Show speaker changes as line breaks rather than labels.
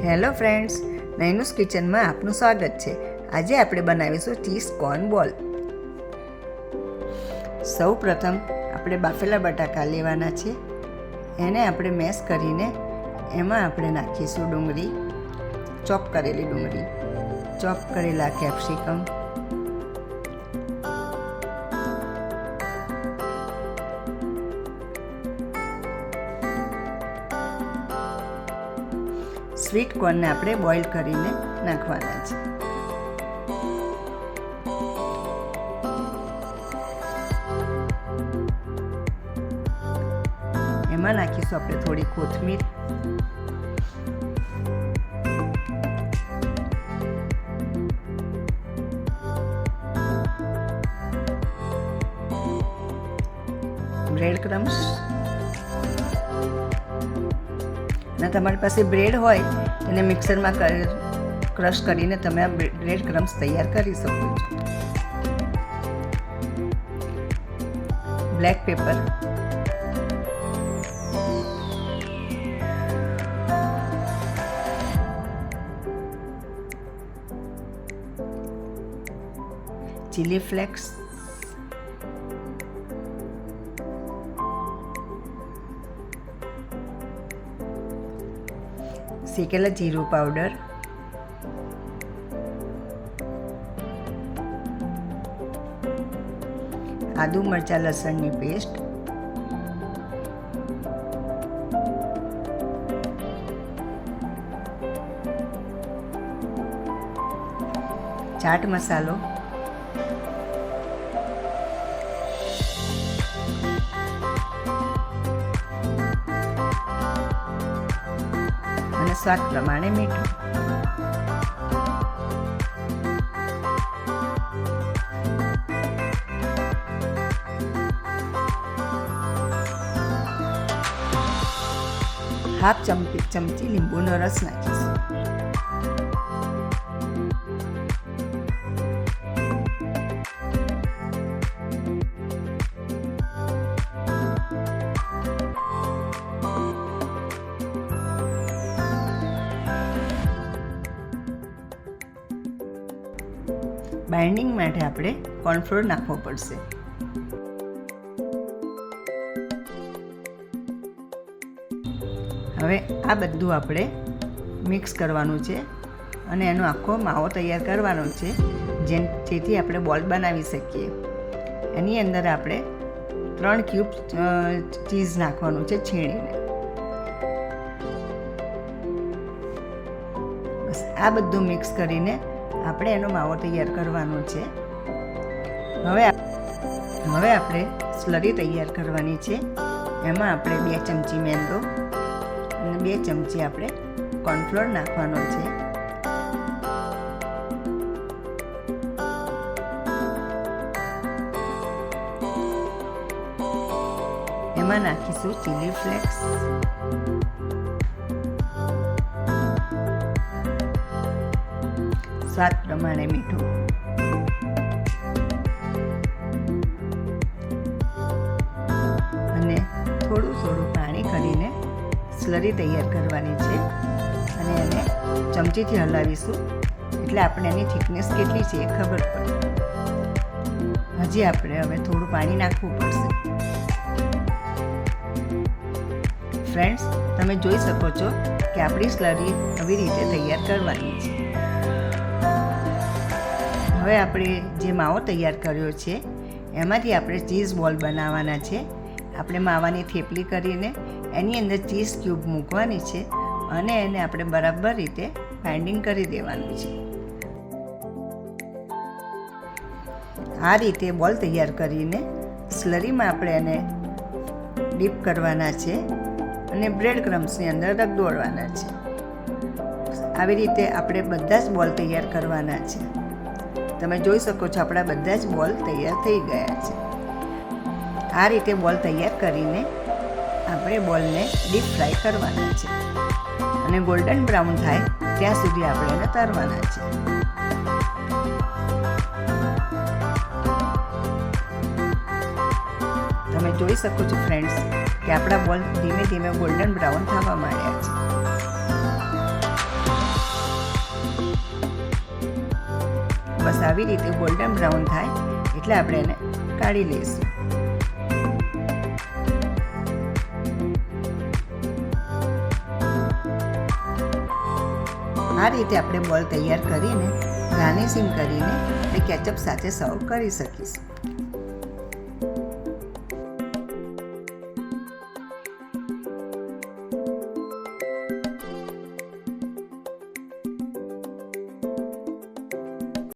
Hello friends, નૈનુસ કિચનમાં આપનું સ્વાગત છે. આજે આપણે બનાવીશું ચીઝ કોર્ન બોલ. સૌ પ્રથમ આપણે બાફેલા બટાકા લેવાના છે. એને આપણે મેશ કરીને એમાં આપણે નાખીશું ડુંગળી, ચોપ કરેલી ડુંગળી, ચોપ કરેલા કેપ્સિકમ, સ્વીટ કોર્નને આપણે બોઇલ કરીને નાખવાના છે. એમાં નાખીશું આપણે થોડી કોથમીર, બ્રેડ ક્રમ્સ, અને તમારી પાસે બ્રેડ હોય એને મિક્સરમાં ક્રશ કરીને તમે આ બ્રેડ ક્રમ્સ તૈયાર કરી શકો છો. બ્લેક પેપર, ચીલી ફ્લેક્સ, શેકેલા જીરું પાવડર, આદુ મરચાં લસણની પેસ્ટ, ચાટ મસાલો, અને સ્વાદ પ્રમાણે મીઠું. હાફ ચમચી લીંબુનો રસ નાખીશું. બાઇન્ડિંગ માટે આપણે કોર્નફ્લોર નાખવો પડશે. હવે આ બધું આપણે મિક્સ કરવાનું છે અને એનો આખો માવો તૈયાર કરવાનો છે, જેથી આપણે બોલ બનાવી શકીએ. એની અંદર આપણે 3 ક્યુબ ચીઝ નાખવાનું છે છીણીને. બસ આ બધું મિક્સ કરીને આપણે એનો માવો તૈયાર કરવાનો છે. હવે આપણે સ્લરી તૈયાર કરવાની છે. એમાં આપણે 2 ચમચી મેંદો અને 2 ચમચી આપણે કોર્નફ્લોર નાખવાનો છે. એમાં નાખીશું ચીલી ફ્લેક્સ, સ્વાદ પ્રમાણે મીઠું, અને થોડું પાણી કરીને સ્લરી તૈયાર કરવાની છે. અને એને ચમચીથી હલાવીશું એટલે આપણે એની થિકનેસ કેટલી છે એ ખબર પડે. હજી આપણે હવે થોડું પાણી નાખવું પડશે. ફ્રેન્ડ્સ, તમે જોઈ શકો છો કે આપણી સ્લરી આવી રીતે તૈયાર કરવાની છે. હવે આપણે જે માવો તૈયાર કર્યો છે એમાંથી આપણે ચીઝ બોલ બનાવવાના છે. આપણે માવાની થેપલી કરીને એની અંદર ચીઝ ક્યુબ મૂકવાની છે અને એને આપણે બરાબર રીતે બાઇન્ડિંગ કરી દેવાનું છે. આ રીતે બોલ તૈયાર કરીને સ્લરીમાં આપણે એને ડીપ કરવાના છે અને બ્રેડ ક્રમ્સની અંદર રગદોળવાના છે. આવી રીતે આપણે બધા જ બોલ તૈયાર કરવાના છે. તમે જોઈ શકો છો આપણા બધા જ બોલ તૈયાર થઈ ગયા છે. આ રીતે બોલ તૈયાર કરીને આપણે બોલને ડીપ ફ્રાય કરવાના છે અને ગોલ્ડન બ્રાઉન થાય ત્યાં સુધી આપણે એને તળવાના છે. તમે જોઈ શકો છો ફ્રેન્ડ્સ કે આપણા બોલ ધીમે ધીમે ગોલ્ડન બ્રાઉન થવા માંડ્યા છે. સરસ આવી રીતે ગોલ્ડન બ્રાઉન થાય એટલે આપણે એને કાઢી લઈશું. આ રીતે આપણે બોલ તૈયાર કરીને ગાર્નિશિંગ કરીને કેચઅપ સાથે સર્વ કરી શકીશું.